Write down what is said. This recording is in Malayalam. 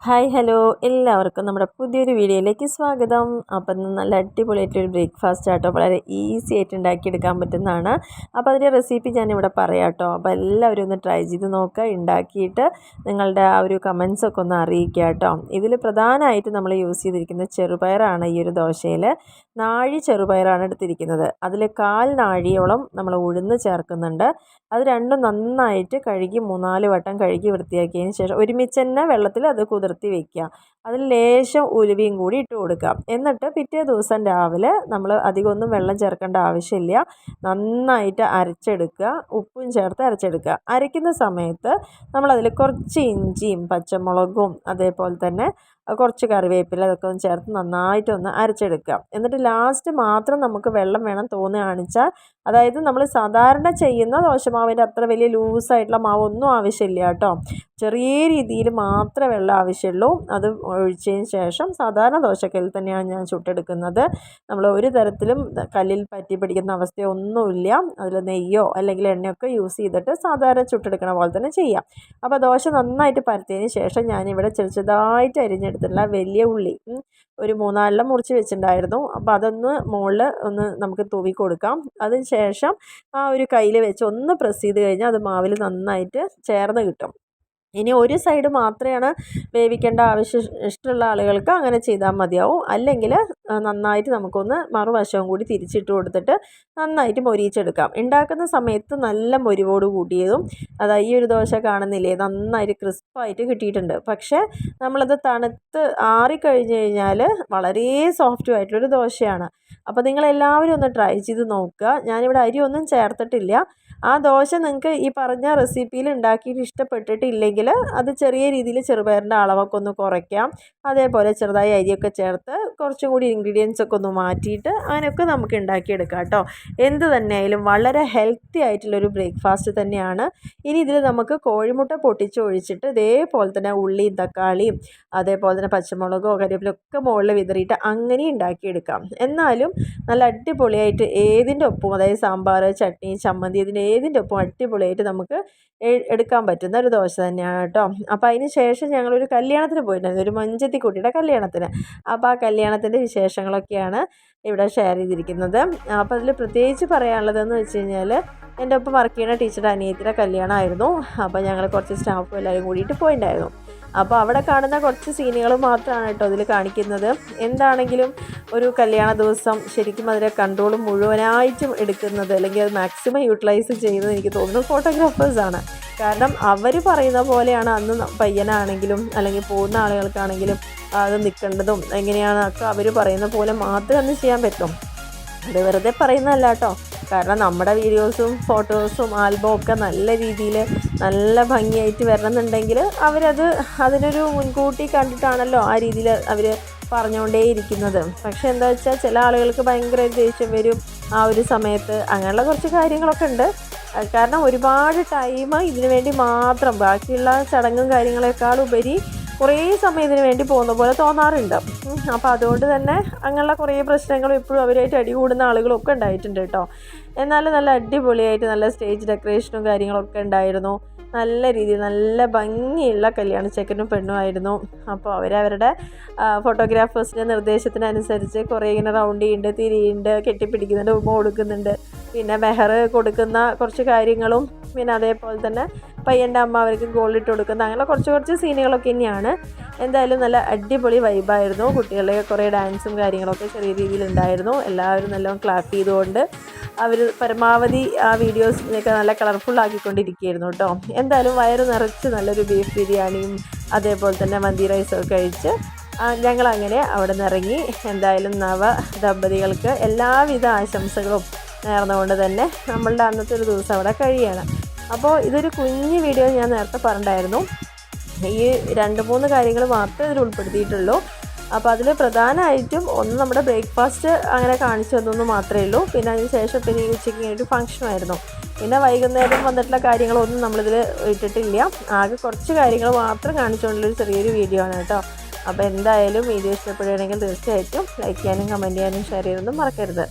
ഹായ് ഹലോ എല്ലാവർക്കും നമ്മുടെ പുതിയൊരു വീഡിയോയിലേക്ക് സ്വാഗതം. അപ്പം ഇന്ന് നല്ല അടിപൊളിയായിട്ടൊരു ബ്രേക്ക്ഫാസ്റ്റ് ആട്ടോ, വളരെ ഈസി ആയിട്ട് ഉണ്ടാക്കിയെടുക്കാൻ പറ്റുന്നതാണ്. അപ്പോൾ അതിൻ്റെ റെസിപ്പി ഞാനിവിടെ പറയാം കേട്ടോ. അപ്പോൾ എല്ലാവരും ഒന്ന് ട്രൈ ചെയ്ത് നോക്കുക, ഉണ്ടാക്കിയിട്ട് നിങ്ങളുടെ ആ ഒരു കമൻസൊക്കെ ഒന്ന് അറിയിക്കുക കേട്ടോ. ഇതിൽ പ്രധാനമായിട്ട് നമ്മൾ യൂസ് ചെയ്തിരിക്കുന്നത് ചെറുപയറാണ്. ഈ ഒരു ദോശയിൽ നാഴി ചെറുപയറാണ് എടുത്തിരിക്കുന്നത്. അതിൽ 1/4 നാഴിയോളം നമ്മൾ ഉഴുന്ന് ചേർക്കുന്നുണ്ട്. അത് രണ്ടും നന്നായിട്ട് കഴുകി 3-4 വട്ടം കഴുകി വൃത്തിയാക്കിയതിന് ശേഷം ഒരുമിച്ച് തന്നെ വെള്ളത്തിൽ അത് കുതിർത്തി വെക്കുക. അതിൽ ലേശം ഉലുവയും കൂടി ഇട്ട് കൊടുക്കുക. എന്നിട്ട് പിറ്റേ ദിവസം രാവിലെ നമ്മൾ അധികമൊന്നും വെള്ളം ചേർക്കേണ്ട ആവശ്യമില്ല, നന്നായിട്ട് അരച്ചെടുക്കുക. ഉപ്പും ചേർത്ത് അരച്ചെടുക്കുക. അരയ്ക്കുന്ന സമയത്ത് നമ്മളതിൽ കുറച്ച് ഇഞ്ചിയും പച്ചമുളകും അതേപോലെ തന്നെ കുറച്ച് കറിവേപ്പില അതൊക്കെ ഒന്ന് ചേർത്ത് നന്നായിട്ടൊന്ന് അരച്ചെടുക്കുക. എന്നിട്ട് ലാസ്റ്റ് മാത്രം നമുക്ക് വെള്ളം വേണം തോന്നുകയാണെന്ന് വെച്ചാൽ, അതായത് നമ്മൾ സാധാരണ ചെയ്യുന്ന ദോശമാവിൻ്റെ അത്ര വലിയ ലൂസായിട്ടുള്ള മാവൊന്നും ആവശ്യമില്ല കേട്ടോ. ചെറിയ രീതിയിൽ മാത്രമേ വെള്ളം ആവശ്യമുള്ളൂ. അത് ഒഴിച്ചതിന് ശേഷം സാധാരണ ദോശക്കല്ലിൽ തന്നെയാണ് ഞാൻ ചുട്ടെടുക്കുന്നത്. നമ്മൾ ഒരു തരത്തിലും കല്ലിൽ പറ്റി പിടിക്കുന്ന അവസ്ഥയൊന്നുമില്ല. അതിൽ നെയ്യോ അല്ലെങ്കിൽ എണ്ണയൊക്കെ യൂസ് ചെയ്തിട്ട് സാധാരണ ചുട്ടെടുക്കണ പോലെ തന്നെ ചെയ്യാം. അപ്പോൾ ദോശ നന്നായിട്ട് പരത്തിയതിന് ശേഷം ഞാനിവിടെ ചെറുതായിട്ട് അരിഞ്ഞെടുത്തിട്ടുള്ള വലിയ ഉള്ളി ഒരു 3-4 മുറിച്ച് വെച്ചിട്ടുണ്ടായിരുന്നു. അപ്പോൾ അതൊന്ന് മുകളിൽ ഒന്ന് നമുക്ക് തൂവി കൊടുക്കാം. അതിന് ശേഷം ആ ഒരു കയ്യിൽ വെച്ച് ഒന്ന് പ്രസ് ചെയ്ത് കഴിഞ്ഞാൽ അത് മാവിൽ നന്നായിട്ട് ചേർന്ന് കിട്ടും. ഇനി ഒരു സൈഡ് മാത്രമാണ് വേവിക്കേണ്ട ആവശ്യം ഇഷ്ടമുള്ള ആളുകൾക്ക് അങ്ങനെ ചെയ്താൽ മതിയാവും. അല്ലെങ്കിൽ നന്നായിട്ട് നമുക്കൊന്ന് മറുവശവും കൂടി തിരിച്ചിട്ട് കൊടുത്തിട്ട് നന്നായിട്ട് മൊരിയിച്ചെടുക്കാം. ഉണ്ടാക്കുന്ന സമയത്ത് നല്ല മൊരിവോട് കൂട്ടിയതും അതാ ഈ ഒരു ദോശ കാണുന്നില്ലേ, നന്നായിട്ട് ക്രിസ്പായിട്ട് കിട്ടിയിട്ടുണ്ട്. പക്ഷേ നമ്മളത് തണുത്ത് ആറിക്കഴിഞ്ഞ് കഴിഞ്ഞാൽ വളരെ സോഫ്റ്റും ആയിട്ടുള്ളൊരു ദോശയാണ്. അപ്പോൾ നിങ്ങളെല്ലാവരും ഒന്ന് ട്രൈ ചെയ്ത് നോക്കുക. ഞാനിവിടെ അരിയൊന്നും ചേർത്തിട്ടില്ല. ആ ദോശ നിങ്ങൾക്ക് ഈ പറഞ്ഞ റെസിപ്പിയിൽ ഉണ്ടാക്കിയിട്ട് ഇഷ്ടപ്പെട്ടിട്ടില്ലെങ്കിൽ അത് ചെറിയ രീതിയിൽ ചെറുപയറിൻ്റെ അളവൊക്കെ ഒന്ന് കുറയ്ക്കാം. അതേപോലെ ചെറുതായി അരിയൊക്കെ ചേർത്ത് കുറച്ചും കൂടി ഇൻഗ്രീഡിയൻസ് ഒക്കെ ഒന്ന് മാറ്റിയിട്ട് അങ്ങനെയൊക്കെ നമുക്ക് ഉണ്ടാക്കിയെടുക്കാം കേട്ടോ. എന്ത് തന്നെയായാലും വളരെ ഹെൽത്തി ആയിട്ടുള്ളൊരു ബ്രേക്ക്ഫാസ്റ്റ് തന്നെയാണ്. ഇനി ഇതിൽ നമുക്ക് കോഴിമുട്ട പൊട്ടിച്ച് ഒഴിച്ചിട്ട് ഇതേപോലെ തന്നെ ഉള്ളിയും തക്കാളിയും അതേപോലെ തന്നെ പച്ചമുളകോ കരിവേപ്പിലൊക്കെ മുകളിൽ വിതറിയിട്ട് അങ്ങനെ ഉണ്ടാക്കിയെടുക്കാം. എന്നാലും നല്ല അടിപൊളിയായിട്ട് ഏതിൻ്റെ ഒപ്പം, അതായത് സാമ്പാർ, ചട്നി, ചമ്മന്തി, ഏതിൻ്റെ ഒപ്പം അടിപൊളിയായിട്ട് നമുക്ക് എടുക്കാൻ പറ്റുന്ന ഒരു ദോശ തന്നെയാണ് കേട്ടോ. അപ്പോൾ അതിന് ശേഷം ഞങ്ങളൊരു കല്യാണത്തിന് പോയിട്ടുണ്ടായിരുന്നു, ഒരു മഞ്ചത്തി കുട്ടിയുടെ കല്യാണത്തിന്. അപ്പോൾ ആ കല്യാണത്തിൻ്റെ വിശേഷങ്ങളൊക്കെയാണ് ഇവിടെ ഷെയർ ചെയ്തിരിക്കുന്നത്. അപ്പോൾ അതിൽ പ്രത്യേകിച്ച് പറയാനുള്ളതെന്ന് വെച്ച് കഴിഞ്ഞാൽ, എൻ്റെ ഒപ്പം വർക്ക് ചെയ്യുന്ന ടീച്ചറുടെ അനിയത്തിയുടെ കല്യാണമായിരുന്നു. അപ്പോൾ ഞങ്ങൾ കുറച്ച് സ്റ്റാഫും എല്ലാവരും കൂടിയിട്ട് പോയിട്ടുണ്ടായിരുന്നു. അപ്പോൾ അവിടെ കാണുന്ന കുറച്ച് സീനുകൾ മാത്രമാണ് കേട്ടോ അതിൽ കാണിക്കുന്നത്. എന്താണെങ്കിലും ഒരു കല്യാണ ദിവസം ശരിക്കും അതിലെ കൺട്രോൾ മുഴുവനായിട്ടും എടുക്കുന്നത് അല്ലെങ്കിൽ അത് മാക്സിമം യൂട്ടിലൈസ് ചെയ്യുന്നത് എനിക്ക് തോന്നുന്നു ഫോട്ടോഗ്രാഫേഴ്സാണ്. കാരണം അവർ പറയുന്ന പോലെയാണ് അന്ന് പയ്യനാണെങ്കിലും അല്ലെങ്കിൽ പോകുന്ന ആളുകൾക്കാണെങ്കിലും അത് നിൽക്കേണ്ടതും എങ്ങനെയാണൊക്കെ അവർ പറയുന്ന പോലെ മാത്രമേ അന്ന് ചെയ്യാൻ പറ്റും. അത് വെറുതെ പറയുന്നതല്ല കേട്ടോ. കാരണം നമ്മുടെ വീഡിയോസും ഫോട്ടോസും ആൽബവും ഒക്കെ നല്ല രീതിയിൽ നല്ല ഭംഗിയായിട്ട് വരണമെന്നുണ്ടെങ്കിൽ അവരത് അതിനൊരു മുൻകൂട്ടി കണ്ടിട്ടാണല്ലോ ആ രീതിയിൽ അവർ പറഞ്ഞുകൊണ്ടേയിരിക്കുന്നത്. പക്ഷേ എന്താ വെച്ചാൽ ചില ആളുകൾക്ക് ഭയങ്കര ദേഷ്യം വരും ആ ഒരു സമയത്ത്. അങ്ങനെയുള്ള കുറച്ച് കാര്യങ്ങളൊക്കെ ഉണ്ട്. കാരണം ഒരുപാട് ടൈം ഇതിനു വേണ്ടി മാത്രം, ബാക്കിയുള്ള ചടങ്ങും കാര്യങ്ങളെക്കാൾ ഉപരി കുറേ സമയം ഇതിനു വേണ്ടി പോകുന്ന പോലെ തോന്നാറുണ്ട്. അപ്പോൾ അതുകൊണ്ട് തന്നെ അങ്ങനെയുള്ള കുറേ പ്രശ്നങ്ങളും ഇപ്പോഴും അവരായിട്ട് അടികൂടുന്ന ആളുകളൊക്കെ ഉണ്ടായിട്ടുണ്ട് കേട്ടോ. എന്നാലും നല്ല അടിപൊളിയായിട്ട് നല്ല സ്റ്റേജ് ഡെക്കറേഷനും കാര്യങ്ങളൊക്കെ ഉണ്ടായിരുന്നു. നല്ല രീതിയിൽ നല്ല ഭംഗിയുള്ള കല്യാണ ചെക്കനും പെണ്ണുമായിരുന്നു. അപ്പോൾ അവരവരുടെ ഫോട്ടോഗ്രാഫേഴ്സിൻ്റെ നിർദ്ദേശത്തിനനുസരിച്ച് കുറേ ഇങ്ങനെ റൗണ്ട് ചെയ്യുന്നുണ്ട്, തിരിയുന്നുണ്ട്, കെട്ടിപ്പിടിക്കുന്നുണ്ട്, ഉമ്മ കൊടുക്കുന്നുണ്ട്, പിന്നെ മെഹർ കൊടുക്കുന്ന കുറച്ച് കാര്യങ്ങളും, പിന്നെ അതേപോലെ തന്നെ പയ്യൻ്റെ അമ്മ അവർക്ക് ഗോൾഡിട്ട് കൊടുക്കുന്ന അങ്ങനെ കുറച്ച് സീനുകളൊക്കെ തന്നെയാണ്. എന്തായാലും നല്ല അടിപൊളി വൈബായിരുന്നു. കുട്ടികളെ കുറേ ഡാൻസും കാര്യങ്ങളൊക്കെ ചെറിയ രീതിയിലുണ്ടായിരുന്നു. എല്ലാവരും നല്ലോണം ക്ലാപ്പ് ചെയ്തുകൊണ്ട് അവർ പരമാവധി ആ വീഡിയോസിനൊക്കെ നല്ല കളർഫുൾ ആക്കിക്കൊണ്ടിരിക്കുകയായിരുന്നു കേട്ടോ. എന്തായാലും വയറ് നിറച്ച് നല്ലൊരു ബീഫ് ബിരിയാണിയും അതേപോലെ തന്നെ മന്തി റൈസൊക്കെ കഴിച്ച് ഞങ്ങളങ്ങനെ അവിടെ നിന്ന് ഇറങ്ങി. എന്തായാലും നവ ദമ്പതികൾക്ക് എല്ലാവിധ ആശംസകളും നേർന്നുകൊണ്ട് തന്നെ നമ്മളുടെ അന്നത്തെ ഒരു ദിവസം അവിടെ കഴിയുകയാണ്. അപ്പോൾ ഇതൊരു കുഞ്ഞു വീഡിയോ ഞാൻ നേരത്തെ പറഞ്ഞിട്ടുണ്ടായിരുന്നു. ഈ 2-3 കാര്യങ്ങൾ മാത്രമേ ഇതിൽ ഉൾപ്പെടുത്തിയിട്ടുള്ളൂ. അപ്പോൾ അതിൽ പ്രധാനമായിട്ടും ഒന്ന് നമ്മുടെ ബ്രേക്ക്ഫാസ്റ്റ് അങ്ങനെ കാണിച്ചു തന്നു മാത്രമേ ഉള്ളൂ. പിന്നെ അതിന് ശേഷം പിന്നെ ഈ ഉച്ചയ്ക്ക് ഒരു ഫംഗ്ഷനായിരുന്നു. പിന്നെ വൈകുന്നേരം വന്നിട്ടുള്ള കാര്യങ്ങളൊന്നും നമ്മളിതിൽ ഇട്ടിട്ടില്ല. ആകെ കുറച്ച് കാര്യങ്ങൾ മാത്രം കാണിച്ചുകൊണ്ടുള്ളൊരു ചെറിയൊരു വീഡിയോ ആണ് കേട്ടോ. അപ്പോൾ എന്തായാലും വീഡിയോ ഇഷ്ടപ്പെടുകയാണെങ്കിൽ തീർച്ചയായിട്ടും ലൈക്ക് ചെയ്യാനും കമൻറ്റ് ചെയ്യാനും ഷെയർ ചെയ്യാനൊന്നും മറക്കരുത്.